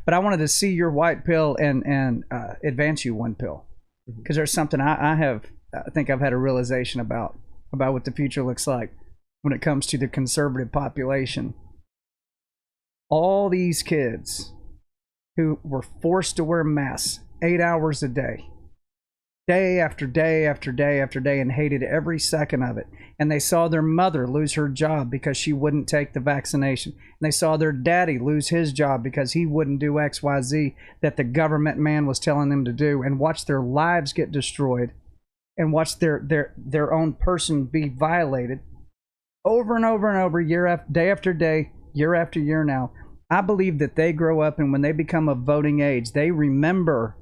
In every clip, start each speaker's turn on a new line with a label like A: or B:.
A: But I wanted to see your white pill and advance you one pill, because there's something I think I've had a realization about what the future looks like when it comes to the conservative population. All these kids who were forced to wear masks 8 hours a day, day after day after day after day, and hated every second of it. And they saw their mother lose her job because she wouldn't take the vaccination. And they saw their daddy lose his job because he wouldn't do XYZ that the government man was telling them to do, and watch their lives get destroyed and watch their own person be violated over and over and over, day after day, year after year now. I believe that they grow up, and when they become of voting age, they remember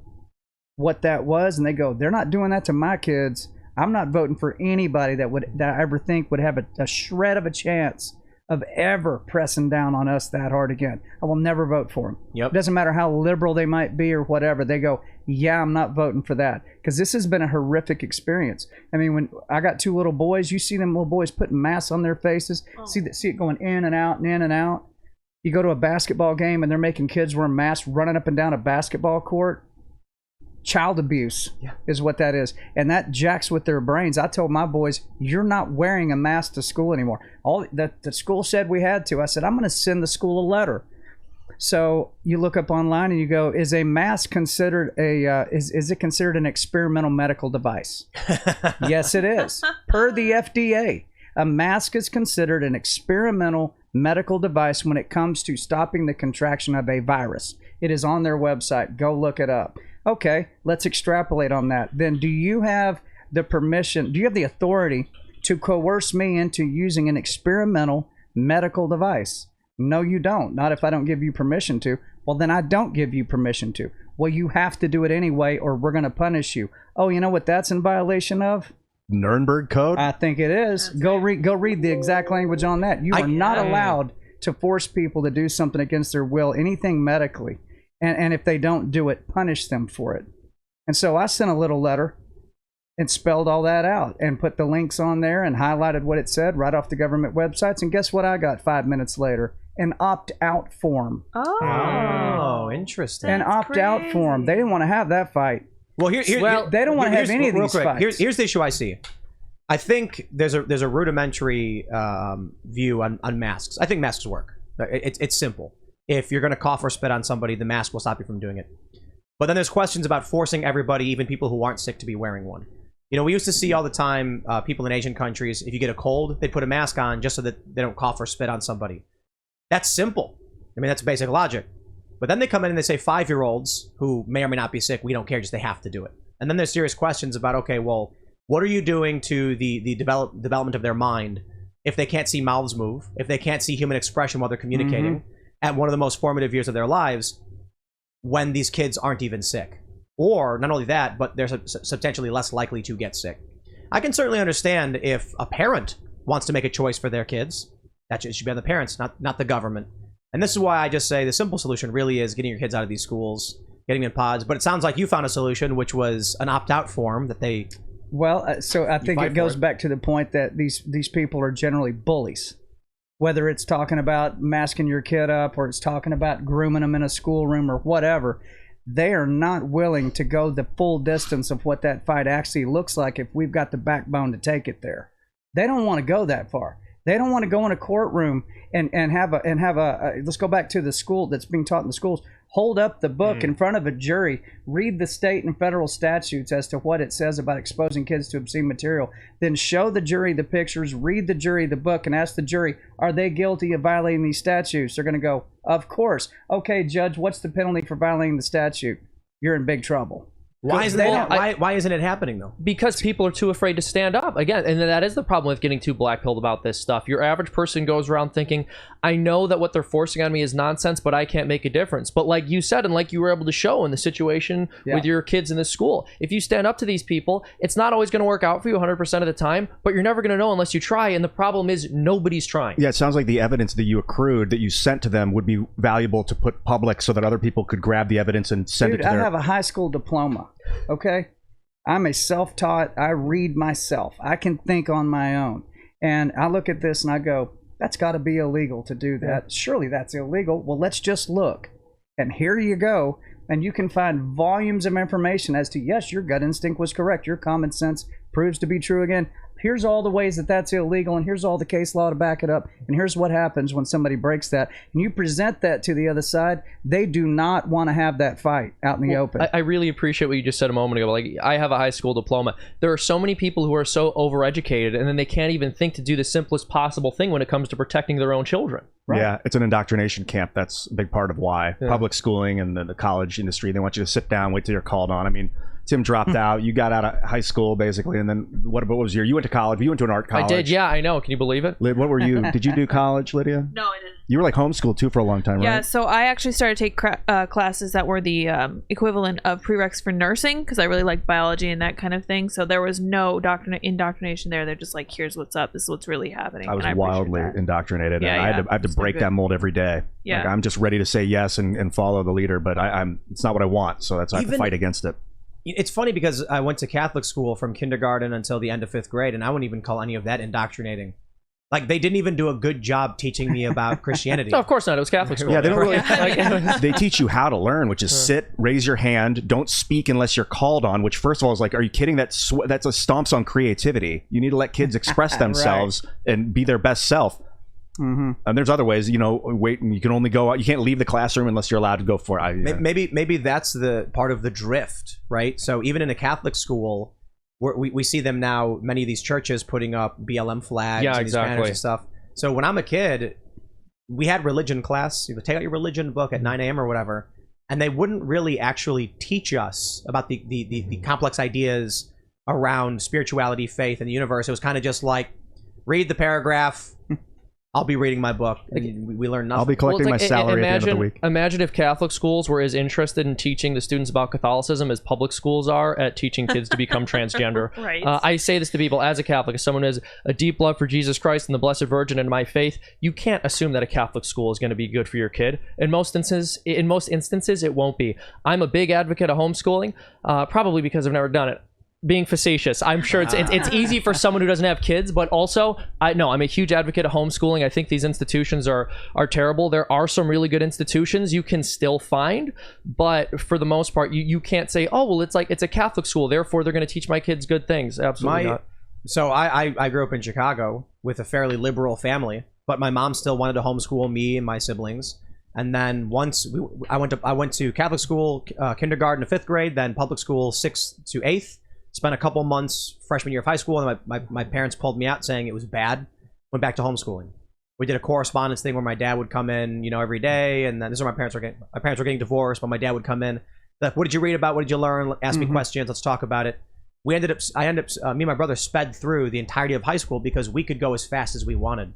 A: what that was, and they go, they're not doing that to my kids. I'm not voting for anybody that I ever think would have a shred of a chance of ever pressing down on us that hard again. I will never vote for them.
B: Yep.
A: It doesn't matter how liberal they might be or whatever. They go, yeah, I'm not voting for that, because this has been a horrific experience. I mean, when I got 2 little boys, you see them little boys putting masks on their faces, see it going in and out and in and out. You go to a basketball game and they're making kids wear masks running up and down a basketball court. Child abuse is what that is, and that jacks with their brains. I told my boys, you're not wearing a mask to school anymore. All the school said we had to. I said, I'm going to send the school a letter. So you look up online and you go, is a mask considered is it considered an experimental medical device? Yes, it is. Per the FDA, a mask is considered an experimental medical device when it comes to stopping the contraction of a virus. It is on their website. Go look it up. Okay, let's extrapolate on that. Then do you have the permission, do you have the authority to coerce me into using an experimental medical device? No, you don't. Not if I don't give you permission to. Well, then I don't give you permission to. Well, you have to do it anyway, or we're going to punish you. Oh, you know what that's in violation of?
C: Nuremberg Code?
A: I think it is. Go read the exact language on that. You are not allowed to force people to do something against their will, anything medically. And if they don't do it, punish them for it. And so I sent a little letter and spelled all that out and put the links on there and highlighted what it said right off the government websites. And guess what I got 5 minutes later? An opt-out form.
B: Oh, interesting.
A: An opt-out form. They didn't want to have that fight.
B: Well, they
A: don't want to have any of these fights.
B: Here's the issue I see. I think there's a rudimentary view on masks. I think masks work. It's simple. If you're going to cough or spit on somebody, the mask will stop you from doing it. But then there's questions about forcing everybody, even people who aren't sick, to be wearing one. You know, we used to see all the time people in Asian countries, if you get a cold, they put a mask on just so that they don't cough or spit on somebody. That's simple. I mean, that's basic logic. But then they come in and they say 5-year-olds who may or may not be sick, we don't care, just they have to do it. And then there's serious questions about, okay, well, what are you doing to the development of their mind if they can't see mouths move, if they can't see human expression while they're communicating at one of the most formative years of their lives when these kids aren't even sick? Or not only that, but they're substantially less likely to get sick. I can certainly understand if a parent wants to make a choice for their kids. That should be on the parents, not the government. And this is why I just say the simple solution really is getting your kids out of these schools, getting them in pods. But it sounds like you found a solution, which was an opt-out form that they...
A: Well, so I think it goes back to the point that these people are generally bullies. Whether it's talking about masking your kid up or it's talking about grooming them in a schoolroom or whatever, they are not willing to go the full distance of what that fight actually looks like if we've got the backbone to take it there. They don't want to go that far. They don't want to go in a courtroom and have a let's go back to the school that's being taught in the schools. Hold up the book in front of a jury, read the state and federal statutes as to what it says about exposing kids to obscene material, then show the jury the pictures, read the jury the book, and ask the jury, are they guilty of violating these statutes? They're going to go, of course. Okay, judge, what's the penalty for violating the statute? You're in big trouble.
B: Why isn't it happening, though?
D: Because people are too afraid to stand up. Again, and that is the problem with getting too black-pilled about this stuff. Your average person goes around thinking, I know that what they're forcing on me is nonsense, but I can't make a difference. But like you said, and like you were able to show in the situation with your kids in the school, if you stand up to these people, it's not always going to work out for you 100% of the time, but you're never going to know unless you try. And the problem is nobody's trying.
C: Yeah, it sounds like the evidence that you accrued, that you sent to them, would be valuable to put public so that other people could grab the evidence and send it to
A: I have a high school diploma. Okay, I'm a self-taught. I read myself. I can think on my own. And I look at this and I go, that's got to be illegal to do that. Surely that's illegal. Well, let's just look. And here you go. And you can find volumes of information as to, yes, your gut instinct was correct. Your common sense proves to be true again. Here's all the ways that that's illegal, and here's all the case law to back it up, and here's what happens when somebody breaks that. And you present that to the other side, they do not want to have that fight out in the open.
D: I really appreciate what you just said a moment ago. Like, I have a high school diploma. There are so many people who are so overeducated, and then they can't even think to do the simplest possible thing when it comes to protecting their own children.
A: Right.
C: Yeah, it's an indoctrination camp. That's a big part of why public schooling and the college industry, they want you to sit down, wait till you're called on. I mean, Tim dropped out. You got out of high school, basically, and then what was you went to college? You went to an art college.
D: I did, yeah, I know. Can you believe it?
C: What were you? Did you do college, Lydia?
E: No, I didn't.
C: You were like homeschooled too for a long time, right?
E: Yeah, so I actually started to take classes that were the equivalent of prereqs for nursing because I really liked biology and that kind of thing. So there was no indoctrination there. They're just like, here's what's up. This is what's really happening.
C: I was
E: and
C: wildly indoctrinated.
E: Yeah,
C: and I had to break that mold every day.
E: Yeah.
C: Like, I'm just ready to say yes and follow the leader, but it's not what I want. So that's why I have to fight against it.
B: It's funny because I went to Catholic school from kindergarten until the end of 5th grade, and I wouldn't even call any of that indoctrinating. Like, they didn't even do a good job teaching me about Christianity.
D: No, of course not. It was Catholic school.
C: Yeah, they don't really. They teach you how to learn, which is sit, raise your hand, don't speak unless you're called on. Which, first of all, is like, are you kidding? That's a stomps on creativity. You need to let kids express themselves and be their best self. Mm-hmm. And there's other ways, wait, and you can only go out. You can't leave the classroom unless you're allowed to go for it.
B: Maybe that's the part of the drift, right? So even in a Catholic school, we see them now. Many of these churches putting up BLM flags, and these banners and stuff. So when I'm a kid, we had religion class. You would take out your religion book at 9 a.m. or whatever, and they wouldn't really actually teach us about the complex ideas around spirituality, faith, and the universe. It was kind of just like, read the paragraph. I'll be reading my book, and we learn nothing.
C: I'll be collecting my salary at the end of the week.
D: Imagine if Catholic schools were as interested in teaching the students about Catholicism as public schools are at teaching kids to become transgender.
E: Right.
D: I say this to people as a Catholic, as someone who has a deep love for Jesus Christ and the Blessed Virgin and my faith. You can't assume that a Catholic school is going to be good for your kid. In most instances, it won't be. I'm a big advocate of homeschooling, probably because I've never done it. Being facetious, I'm sure it's easy for someone who doesn't have kids, but also I'm a huge advocate of homeschooling. I think these institutions are terrible. There are some really good institutions you can still find, but for the most part, you can't say, oh well, it's a Catholic school, therefore they're going to teach my kids good things. Absolutely not.
B: So I grew up in Chicago with a fairly liberal family, but my mom still wanted to homeschool me and my siblings. And then once I went to Catholic school, kindergarten to 5th grade, then public school 6th to 8th. Spent a couple months freshman year of high school, and my parents pulled me out saying it was bad. Went back to homeschooling. We did a correspondence thing where my dad would come in, every day, and then this is where my parents were getting divorced, but my dad would come in, like, what did you read about? What did you learn? Ask me questions. Let's talk about it. Me and my brother sped through the entirety of high school because we could go as fast as we wanted.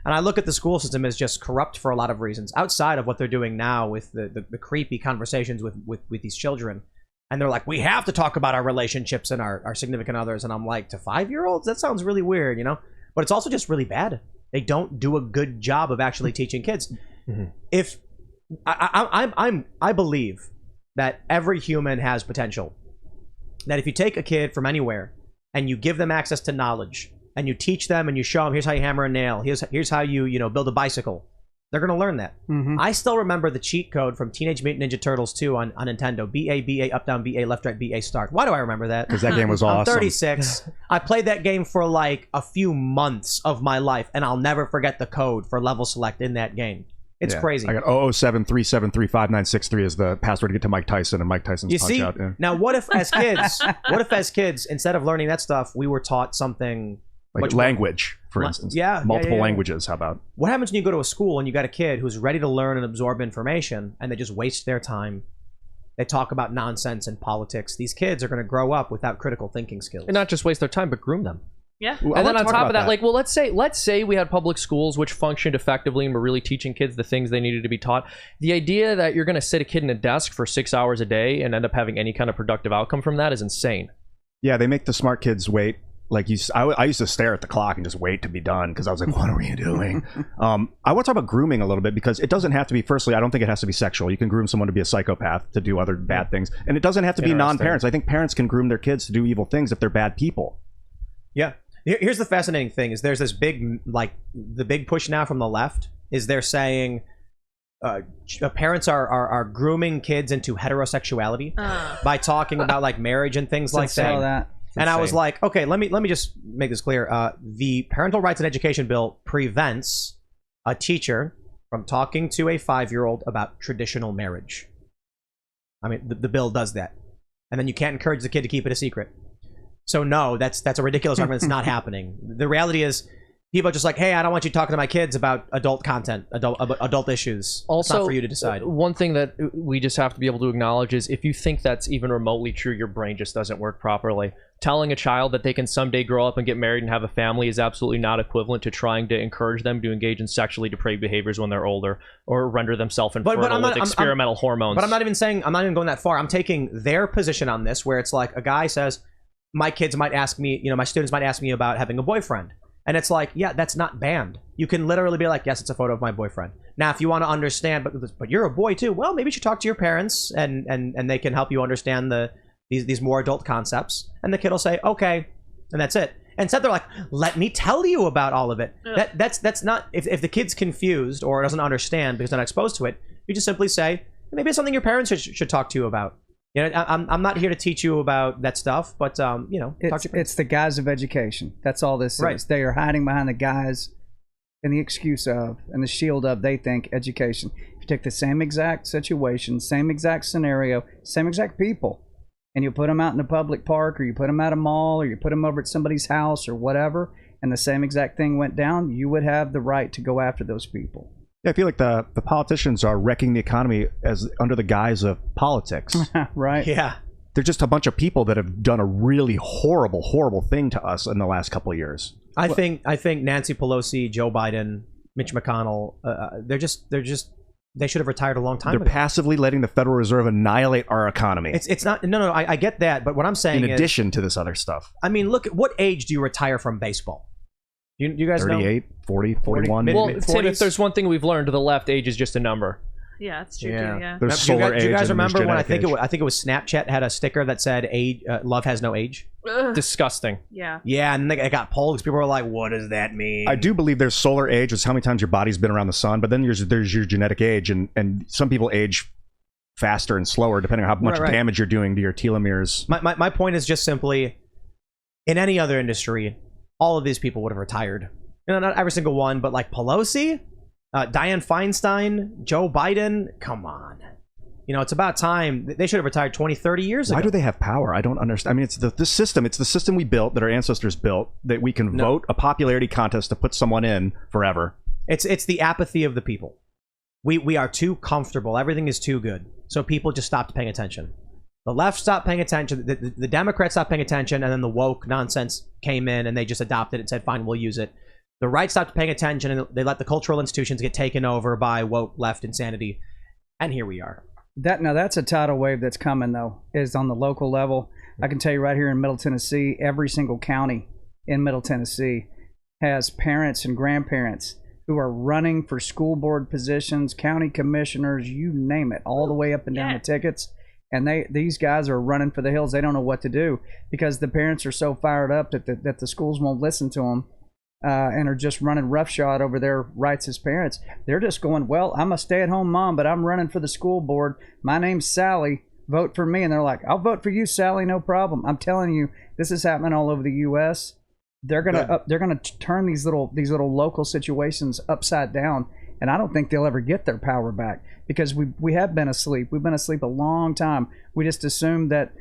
B: And I look at the school system as just corrupt for a lot of reasons, outside of what they're doing now with the creepy conversations with these children. And they're like, we have to talk about our relationships and our significant others. And I'm like, to 5-year-olds? That sounds really weird, But it's also just really bad. They don't do a good job of actually teaching kids. Mm-hmm. If I believe that every human has potential. That if you take a kid from anywhere and you give them access to knowledge and you teach them and you show them, here's how you hammer a nail, here's how you build a bicycle. They're going to learn that. Mm-hmm. I still remember the cheat code from Teenage Mutant Ninja Turtles 2 on Nintendo. B-A, up, down, B-A, left, right, B-A, start. Why do I remember that?
C: Because that game was awesome.
B: I'm 36. I played that game for like a few months of my life, and I'll never forget the code for level select in that game. It's crazy.
C: I got 007373593 is the password to get to Mike Tyson and Mike Tyson's Punch Out. Yeah.
B: Now what if as kids, instead of learning that stuff, we were taught something
C: like language, for instance. Multiple languages, how about?
B: What happens when you go to a school and you got a kid who's ready to learn and absorb information and they just waste their time? They talk about nonsense and politics. These kids are going to grow up without critical thinking skills.
D: And not just waste their time, but groom them.
E: Yeah.
D: Well, and then on top of that, let's say we had public schools which functioned effectively and were really teaching kids the things they needed to be taught. The idea that you're going to sit a kid in a desk for 6 hours a day and end up having any kind of productive outcome from that is insane.
C: Yeah, they make the smart kids wait. Like I used to stare at the clock and just wait to be done because I was like, what are you doing? I want to talk about grooming a little bit because it doesn't have to be, firstly, I don't think it has to be sexual. You can groom someone to be a psychopath, to do other bad things. And it doesn't have to be non-parents. I think parents can groom their kids to do evil things if they're bad people.
B: Yeah. Here's the fascinating thing is there's this big, the big push now from the left is they're saying parents are grooming kids into heterosexuality by talking about like marriage and things like that. And I was like, okay, let me just make this clear. The Parental Rights and Education Bill prevents a teacher from talking to a 5-year-old about traditional marriage. I mean, the bill does that. And then you can't encourage the kid to keep it a secret. So no, that's a ridiculous argument. It's not happening. The reality is, people are just like, hey, I don't want you talking to my kids about adult content, adult issues.
D: Also,
B: it's not for you to decide.
D: One thing that we just have to be able to acknowledge is if you think that's even remotely true, your brain just doesn't work properly. Telling a child that they can someday grow up and get married and have a family is absolutely not equivalent to trying to encourage them to engage in sexually depraved behaviors when they're older or render themselves infertile with experimental hormones.
B: But I'm not even going that far. I'm taking their position on this, where it's like a guy says, my kids might ask me, my students might ask me about having a boyfriend. And it's like, yeah, that's not banned. You can literally be like, yes, it's a photo of my boyfriend. Now, if you want to understand, but you're a boy too, well, maybe you should talk to your parents and they can help you understand these more adult concepts. And the kid will say, okay, and that's it. Instead, they're like, let me tell you about all of it. That's not, if the kid's confused or doesn't understand because they're not exposed to it, you just simply say, maybe it's something your parents should talk to you about. I'm not here to teach you about that stuff, but talk to your parents.
A: It's the guise of education. That's all this is. They are hiding behind the guise and the excuse of and the shield of, they think, education. If you take the same exact situation, same exact scenario, same exact people, and you put them out in a public park, or you put them at a mall, or you put them over at somebody's house or whatever, and the same exact thing went down, you would have the right to go after those people.
C: Yeah, I feel like the politicians are wrecking the economy as under the guise of politics.
A: Right?
B: Yeah.
C: They're just a bunch of people that have done a really horrible thing to us in the last couple of years.
B: I think Nancy Pelosi, Joe Biden, Mitch McConnell, they should have retired a long time ago.
C: They're passively letting the Federal Reserve annihilate our economy.
B: It's not. No. I get that, but what I'm saying is,
C: in addition to this other stuff.
B: I mean, look at what age do you retire from baseball? You guys
C: 38,
B: know?
C: 40, 41.
D: Well, Tim, if there's one thing we've learned, the left, age is just a number.
E: Yeah, it's true too. Yeah.
C: There's solar age.
B: Do you guys
C: and
B: remember when I
C: genetic
B: think
C: age.
B: I think it was Snapchat had a sticker that said "Age, love has no age."
E: Ugh.
D: Disgusting.
E: Yeah.
B: Yeah, and it got pulled because people were like, "What does that mean?"
C: I do believe there's solar age, which is how many times your body's been around the sun, but then there's your genetic age, and some people age faster and slower depending on how much damage you're doing to your telomeres.
B: My point is just simply, in any other industry, all of these people would have retired. Not every single one, but like Pelosi, Dianne Feinstein, Joe Biden, come on. It's about time. They should have retired 20, 30 years ago.
C: Why do they have power? I don't understand. I mean, it's the system. It's the system we built, that our ancestors built, that we can vote a popularity contest to put someone in forever.
B: It's the apathy of the people. We are too comfortable. Everything is too good. So people just stopped paying attention. The left stopped paying attention. The Democrats stopped paying attention, and then the woke nonsense came in, and they just adopted it and said, fine, we'll use it. The right stopped paying attention, and they let the cultural institutions get taken over by woke left insanity. And here we are.
A: That's a tidal wave that's coming, though, is on the local level. I can tell you right here in Middle Tennessee, every single county in Middle Tennessee has parents and grandparents who are running for school board positions, county commissioners, you name it, all the way up and down the tickets. And these guys are running for the hills. They don't know what to do because the parents are so fired up that the schools won't listen to them. And are just running roughshod over their rights as parents. They're just going, well, I'm a stay-at-home mom, but I'm running for the school board. My name's Sally. Vote for me. And they're like, I'll vote for you, Sally. No problem. I'm telling you, this is happening all over the U.S. They're gonna turn these little local situations upside down, and I don't think they'll ever get their power back because we have been asleep. We've been asleep a long time. We just assumed that.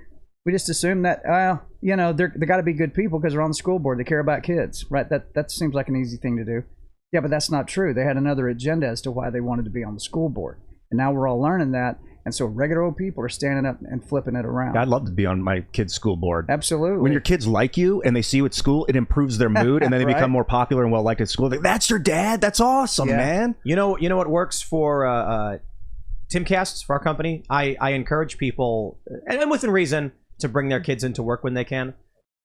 A: They got to be good people because they're on the school board. They care about kids, right? That seems like an easy thing to do. Yeah, but that's not true. They had another agenda as to why they wanted to be on the school board. And now we're all learning that. And so regular old people are standing up and flipping it around.
C: I'd love to be on my kid's school board.
A: Absolutely.
C: When your kids like you and they see you at school, it improves their mood, and then they become more popular and well-liked at school. That's your dad? That's awesome, man. You know
B: what works for Timcast, for our company? I encourage people, and within reason, to bring their kids into work when they can.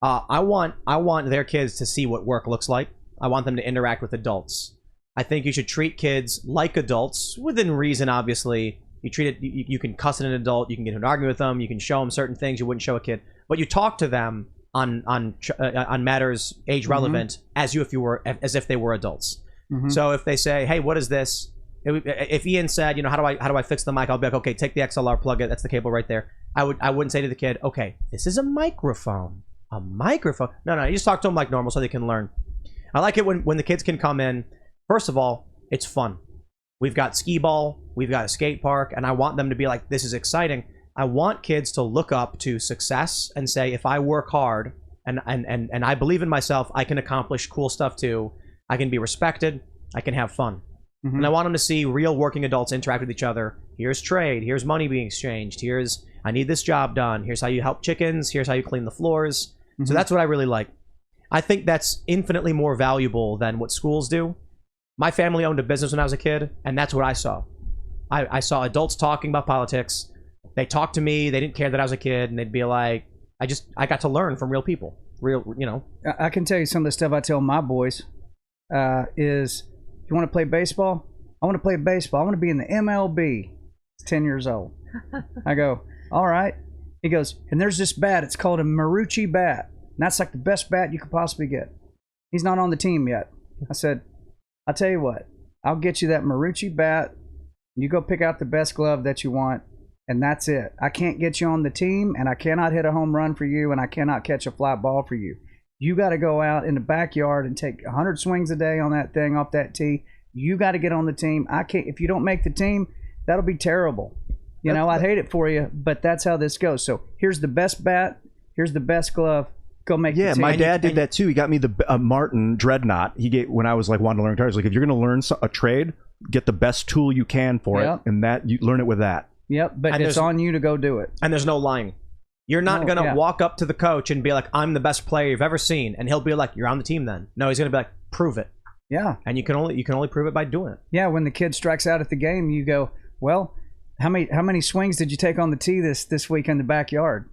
B: I want their kids to see what work looks like. I want them to interact with adults. I think you should treat kids like adults, within reason, obviously. You treat it. You can cuss at an adult. You can get into an argument with them. You can show them certain things you wouldn't show a kid. But you talk to them on matters age relevant as if they were adults. Mm-hmm. So if they say, "Hey, what is this?" If Ian said, how do I fix the mic? I'll be like, okay, take the XLR, plug it. That's the cable right there. I wouldn't say to the kid, okay, this is a microphone. A microphone. No, you just talk to them like normal so they can learn. I like it when the kids can come in. First of all, it's fun. We've got skee ball, we've got a skate park, and I want them to be like, this is exciting. I want kids to look up to success and say, if I work hard and I believe in myself, I can accomplish cool stuff too. I can be respected. I can have fun. Mm-hmm. And I want them to see real working adults interact with each other. Here's trade. Here's money being exchanged. Here's, I need this job done. Here's how you help chickens. Here's how you clean the floors. Mm-hmm. So that's what I really like. I think that's infinitely more valuable than what schools do. My family owned a business when I was a kid, and that's what I saw. I saw adults talking about politics. They talked to me. They didn't care that I was a kid, and they'd be like, I got to learn from real people.
A: I can tell you some of the stuff I tell my boys is, you want to play baseball? I want to play baseball. I want to be in the MLB. He's 10 years old. I go, all right. He goes, and there's this bat. It's called a Marucci bat. And that's like the best bat you could possibly get. He's not on the team yet. I said, I'll tell you what. I'll get you that Marucci bat. You go pick out the best glove that you want. And that's it. I can't get you on the team, and I cannot hit a home run for you, and I cannot catch a fly ball for you. You got to go out in the backyard and take 100 swings a day on that thing off that tee. You got to get on the team. I can't. If you don't make the team, that'll be terrible. I'd hate it for you, but that's how this goes. So here's the best bat. Here's the best glove. Go make the team.
C: Yeah, my dad did that too. He got me the Martin Dreadnought. He gave when I was like wanting to learn guitars. Like, if you're going to learn a trade, get the best tool you can for it, and that you learn it with that.
A: Yep, but it's on you to go do it.
B: And there's no lying. You're not going to walk up to the coach and be like, I'm the best player you've ever seen. And he'll be like, you're on the team then. No, he's going to be like, prove it.
A: Yeah.
B: And you can only prove it by doing it.
A: Yeah, when the kid strikes out at the game, you go, well, how many swings did you take on the tee this week in the backyard?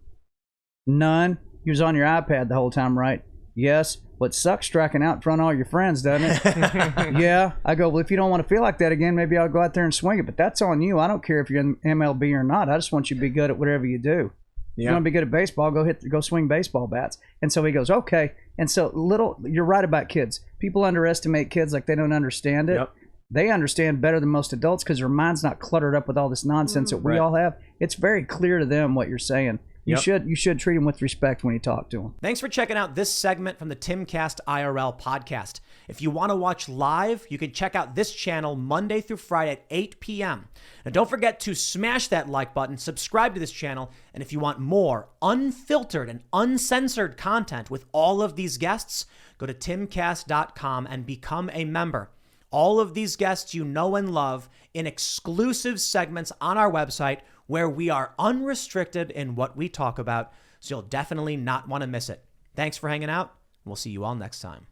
A: None. You was on your iPad the whole time, right? Yes. What sucks, striking out in front of all your friends, doesn't it? Yeah. I go, well, if you don't want to feel like that again, maybe I'll go out there and swing it. But that's on you. I don't care if you're in MLB or not. I just want you to be good at whatever you do. Yeah. You want to be good at baseball, go swing baseball bats. And so he goes, okay. And so you're right about kids. People underestimate kids like they don't understand it. Yep. They understand better than most adults because their mind's not cluttered up with all this nonsense that we all have. It's very clear to them what you're saying. You should treat them with respect when you talk to them.
B: Thanks for checking out this segment from the Timcast IRL podcast. If you want to watch live, you can check out this channel Monday through Friday at 8 p.m. Now, don't forget to smash that like button, subscribe to this channel, and if you want more unfiltered and uncensored content with all of these guests, go to timcast.com and become a member. All of these guests you know and love in exclusive segments on our website where we are unrestricted in what we talk about, so you'll definitely not want to miss it. Thanks for hanging out. We'll see you all next time.